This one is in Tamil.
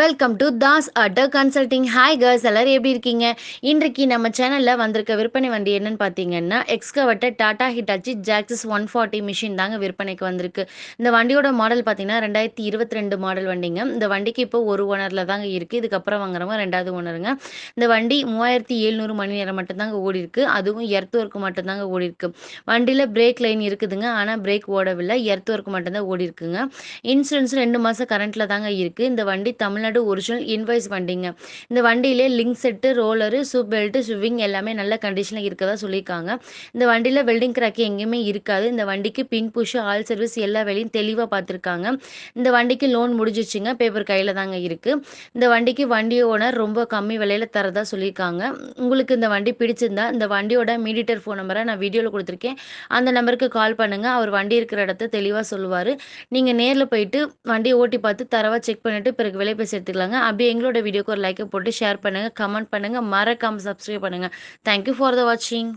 Welcome to Das auto consulting. Hi girls, எல்லாரும் எப்படி இருக்கீங்க? இன்றைக்கு நம்ம சேனலில் வந்திருக்க விற்பனை வண்டி என்னன்னு பார்த்தீங்கன்னா, எக்ஸ்கவெட்டர் டாடா ஹிட்டாச்சி ஜாக்ஸஸ் 140 மிஷின் தாங்க விற்பனைக்கு வந்திருக்கு. இந்த வண்டியோட மாடல் பார்த்தீங்கன்னா 2022 மாடல் வண்டிங்க. இந்த வண்டிக்கு இப்போ ஒரு ஓனரில் தாங்க இருக்குது. இதுக்கப்புறம் வாங்குறவங்க ரெண்டாவது ஓனருங்க. இந்த வண்டி 3700 மணி நேரம் மட்டும்தாங்க ஓடி இருக்கு. அதுவும் எர்த் ஒர்க்கு மட்டும்தாங்க ஓடி இருக்கு. வண்டியில் பிரேக் லைன் இருக்குதுங்க, ஆனால் பிரேக் ஓடவில்லை. எர்த் ஒர்க்கு மட்டும்தான் ஓடி இருக்குங்க. இன்சூரன்ஸ் 2 மாதம் கரண்ட்டில் தாங்க இருக்குது. இந்த வண்டி தமிழ்நாடு ஒரிஜினல் இன்வாய்ஸ் வண்டிங்க. இந்த வண்டியிலே link set, roller, soup belt, swing எல்லாமே நல்ல கண்டிஷனில் இருக்கதா சொல்லியிருக்காங்க. இந்த வண்டியில் வெல்டிங் கிராக் எங்கேயுமே இருக்காது. இந்த வண்டிக்கு பின் புஷ், ஆல் சர்வீஸ் எல்லா வேலையும் தெளிவாக பார்த்துருக்காங்க. இந்த வண்டிக்கு லோன் முடிஞ்சிச்சுங்க. பேப்பர் கையில் தாங்க இருக்குது. இந்த வண்டிக்கு வண்டி ஓனர் ரொம்ப கம்மி விலையில் தரதா சொல்லியிருக்காங்க. உங்களுக்கு இந்த வண்டி பிடிச்சிருந்தா இந்த வண்டியோட மீடியேட்டர் ஃபோன் நம்பரை நான் வீடியோவில் கொடுத்துருக்கேன். அந்த நம்பருக்கு கால் பண்ணுங்கள். அவர் வண்டி இருக்கிற இடத்த தெளிவாக சொல்லுவார். நீங்கள் நேரில் போயிட்டு வண்டியை ஓட்டி பார்த்து தரவா செக் பண்ணிவிட்டு பிறகு விலை பேசி எடுத்துக்கலாங்க. அப்படியே எங்களோட வீடியோக்கு ஒரு லைக்கை போட்டு ஷேர் பண்ணுங்கள், கமெண்ட் பண்ணுங்கள், மறக்காமல் சப்ஸ்கிரைப் பண்ணுங்கள். தேங்க்யூ ஃபார் த வாட்சிங்.